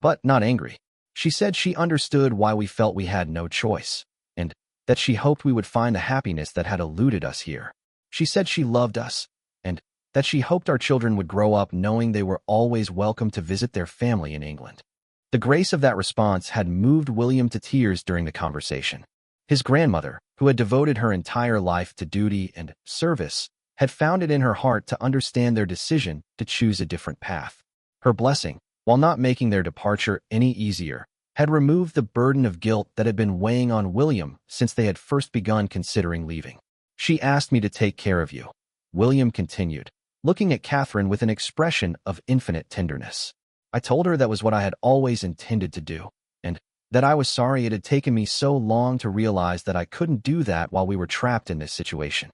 "but not angry. She said she understood why we felt we had no choice, and that she hoped we would find the happiness that had eluded us here. She said she loved us, and that she hoped our children would grow up knowing they were always welcome to visit their family in England. The grace of that response had moved William to tears during the conversation. His grandmother, who had devoted her entire life to duty and service, had found it in her heart to understand their decision to choose a different path. Her blessing, while not making their departure any easier, had removed the burden of guilt that had been weighing on William since they had first begun considering leaving. She asked me to take care of you, William continued, looking at Catherine with an expression of infinite tenderness. I told her that was what I had always intended to do, and that I was sorry it had taken me so long to realize that I couldn't do that while we were trapped in this situation.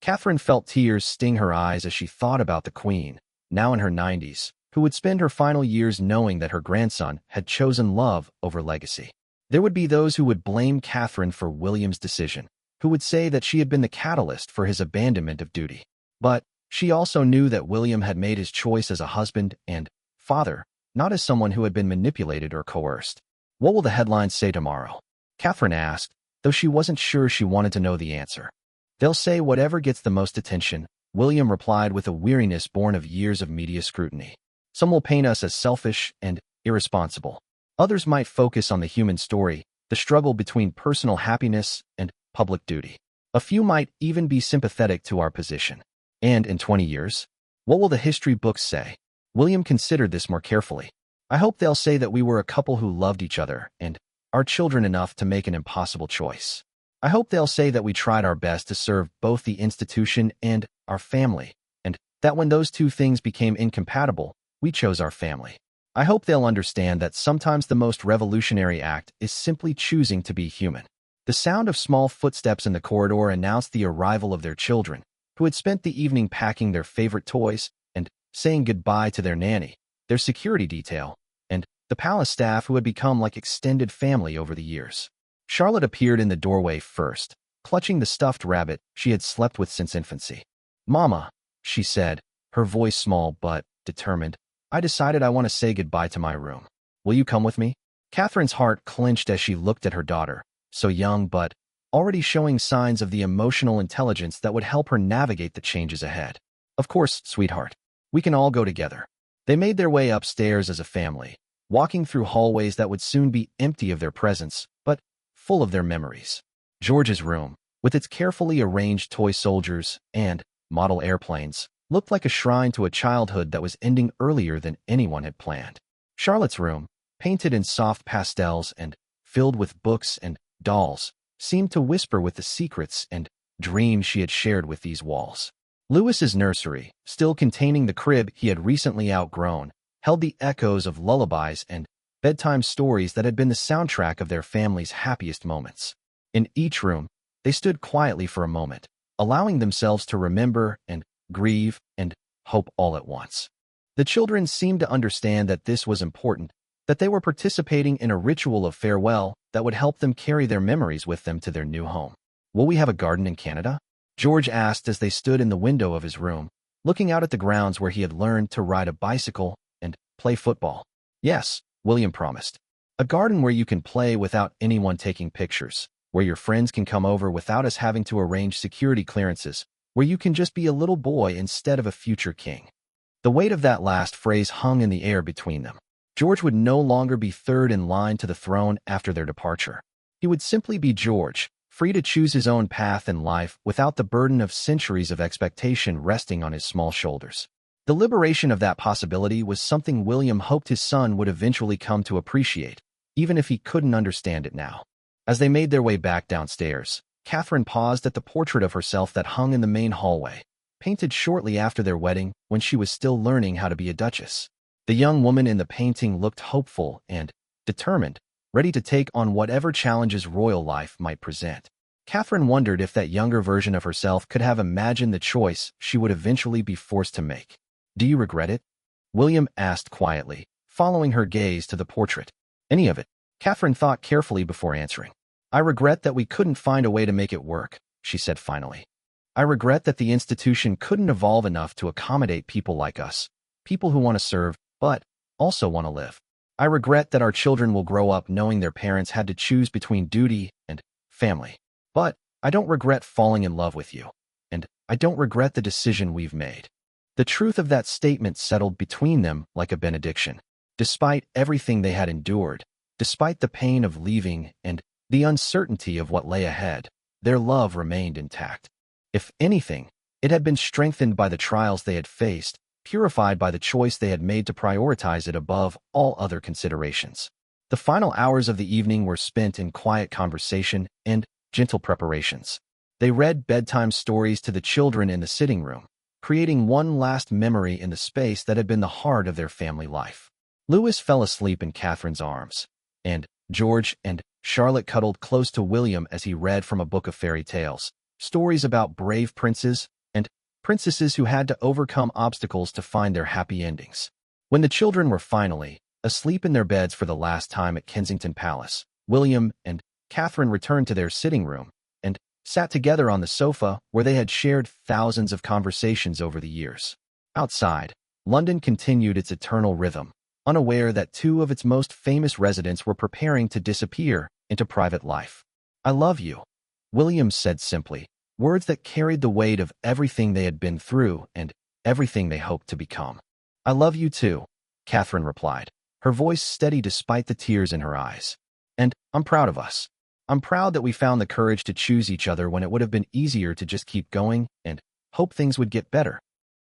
Catherine felt tears sting her eyes as she thought about the Queen, now in her 90s, who would spend her final years knowing that her grandson had chosen love over legacy. There would be those who would blame Catherine for William's decision, who would say that she had been the catalyst for his abandonment of duty. But she also knew that William had made his choice as a husband and father, not as someone who had been manipulated or coerced. What will the headlines say tomorrow? Catherine asked, though she wasn't sure she wanted to know the answer. They'll say whatever gets the most attention, William replied with a weariness born of years of media scrutiny. Some will paint us as selfish and irresponsible. Others might focus on the human story, the struggle between personal happiness and public duty. A few might even be sympathetic to our position. And in 20 years, what will the history books say? William considered this more carefully. I hope they'll say that we were a couple who loved each other and our children enough to make an impossible choice. I hope they'll say that we tried our best to serve both the institution and our family, and that when those two things became incompatible, we chose our family. I hope they'll understand that sometimes the most revolutionary act is simply choosing to be human. The sound of small footsteps in the corridor announced the arrival of their children, who had spent the evening packing their favorite toys and saying goodbye to their nanny, their security detail, and the palace staff who had become like extended family over the years. Charlotte appeared in the doorway first, clutching the stuffed rabbit she had slept with since infancy. "Mama," she said, her voice small but determined, "I decided I want to say goodbye to my room. Will you come with me?" Catherine's heart clenched as she looked at her daughter, so young but already showing signs of the emotional intelligence that would help her navigate the changes ahead. "Of course, sweetheart. We can all go together." They made their way upstairs as a family, walking through hallways that would soon be empty of their presence, but full of their memories. George's room, with its carefully arranged toy soldiers and model airplanes, looked like a shrine to a childhood that was ending earlier than anyone had planned. Charlotte's room, painted in soft pastels and filled with books and dolls, seemed to whisper with the secrets and dreams she had shared with these walls. Lewis's nursery, still containing the crib he had recently outgrown, held the echoes of lullabies and bedtime stories that had been the soundtrack of their family's happiest moments. In each room, they stood quietly for a moment, allowing themselves to remember and grieve and hope all at once. The children seemed to understand that this was important, that they were participating in a ritual of farewell that would help them carry their memories with them to their new home. "Will we have a garden in Canada?" George asked as they stood in the window of his room, looking out at the grounds where he had learned to ride a bicycle and play football. "Yes," William promised. "A garden where you can play without anyone taking pictures, where your friends can come over without us having to arrange security clearances, where you can just be a little boy instead of a future king." The weight of that last phrase hung in the air between them. George would no longer be third in line to the throne after their departure. He would simply be George, free to choose his own path in life without the burden of centuries of expectation resting on his small shoulders. The liberation of that possibility was something William hoped his son would eventually come to appreciate, even if he couldn't understand it now. As they made their way back downstairs, Catherine paused at the portrait of herself that hung in the main hallway, painted shortly after their wedding when she was still learning how to be a duchess. The young woman in the painting looked hopeful and determined, ready to take on whatever challenges royal life might present. Catherine wondered if that younger version of herself could have imagined the choice she would eventually be forced to make. "Do you regret it?" William asked quietly, following her gaze to the portrait. "Any of it?" Catherine thought carefully before answering. "I regret that we couldn't find a way to make it work," she said finally. "I regret that the institution couldn't evolve enough to accommodate people like us, people who want to serve, but also want to live. I regret that our children will grow up knowing their parents had to choose between duty and family. But I don't regret falling in love with you, and I don't regret the decision we've made. The truth of that statement settled between them like a benediction. Despite everything they had endured, despite the pain of leaving and the uncertainty of what lay ahead, their love remained intact. If anything, it had been strengthened by the trials they had faced, purified by the choice they had made to prioritize it above all other considerations. The final hours of the evening were spent in quiet conversation and gentle preparations. They read bedtime stories to the children in the sitting room, creating one last memory in the space that had been the heart of their family life. Louis fell asleep in Catherine's arms, and George and Charlotte cuddled close to William as he read from a book of fairy tales, stories about brave princes and princesses who had to overcome obstacles to find their happy endings. When the children were finally asleep in their beds for the last time at Kensington Palace, William and Catherine returned to their sitting room and sat together on the sofa where they had shared thousands of conversations over the years. Outside, London continued its eternal rhythm, unaware that two of its most famous residents were preparing to disappear into private life. "I love you," William said simply, words that carried the weight of everything they had been through and everything they hoped to become. "I love you too," Catherine replied, her voice steady despite the tears in her eyes. "And I'm proud of us. I'm proud that we found the courage to choose each other when it would have been easier to just keep going and hope things would get better."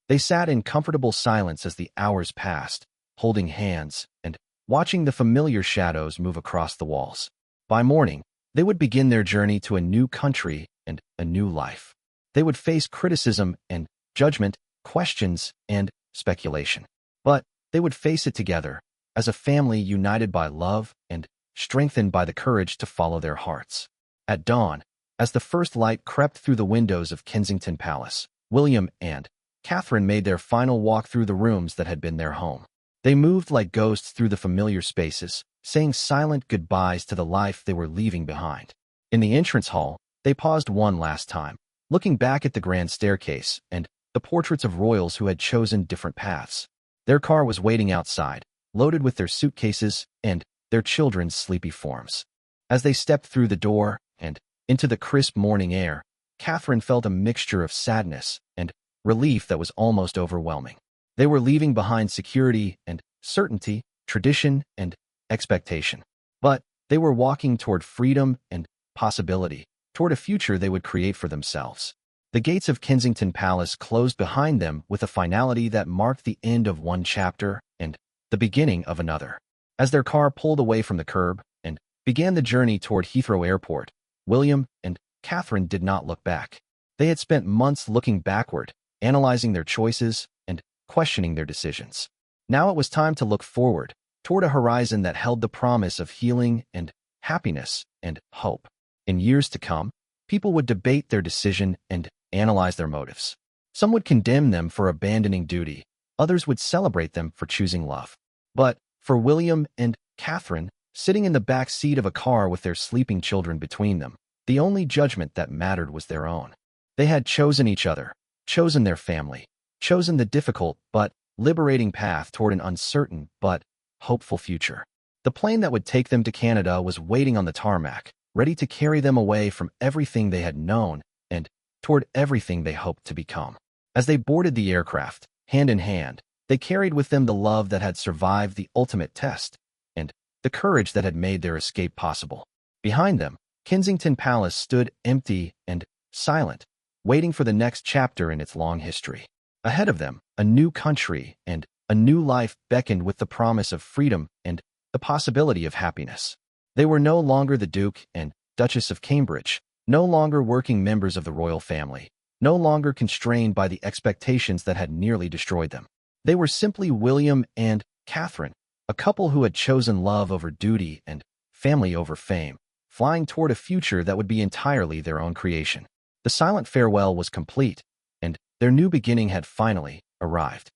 They sat in comfortable silence as the hours passed, holding hands and watching the familiar shadows move across the walls. By morning, they would begin their journey to a new country and a new life. They would face criticism and judgment, questions and speculation. But they would face it together, as a family united by love and strengthened by the courage to follow their hearts. At dawn, as the first light crept through the windows of Kensington Palace, William and Catherine made their final walk through the rooms that had been their home. They moved like ghosts through the familiar spaces, saying silent goodbyes to the life they were leaving behind. In the entrance hall, they paused one last time, looking back at the grand staircase and the portraits of royals who had chosen different paths. Their car was waiting outside, loaded with their suitcases and their children's sleepy forms. As they stepped through the door and into the crisp morning air, Catherine felt a mixture of sadness and relief that was almost overwhelming. They were leaving behind security and certainty, tradition and expectation. But they were walking toward freedom and possibility, toward a future they would create for themselves. The gates of Kensington Palace closed behind them with a finality that marked the end of one chapter and the beginning of another. As their car pulled away from the curb and began the journey toward Heathrow Airport, William and Catherine did not look back. They had spent months looking backward, analyzing their choices and questioning their decisions. Now it was time to look forward, toward a horizon that held the promise of healing and happiness and hope. In years to come, people would debate their decision and analyze their motives. Some would condemn them for abandoning duty, others would celebrate them for choosing love. But for William and Catherine, sitting in the back seat of a car with their sleeping children between them, the only judgment that mattered was their own. They had chosen each other, chosen their family, chosen the difficult but liberating path toward an uncertain but hopeful future. The plane that would take them to Canada was waiting on the tarmac, ready to carry them away from everything they had known and toward everything they hoped to become. As they boarded the aircraft, hand in hand, they carried with them the love that had survived the ultimate test and the courage that had made their escape possible. Behind them, Kensington Palace stood empty and silent, waiting for the next chapter in its long history. Ahead of them, a new country and a new life beckoned with the promise of freedom and the possibility of happiness. They were no longer the Duke and Duchess of Cambridge, no longer working members of the royal family, no longer constrained by the expectations that had nearly destroyed them. They were simply William and Catherine, a couple who had chosen love over duty and family over fame, flying toward a future that would be entirely their own creation. The silent farewell was complete, and their new beginning had finally arrived.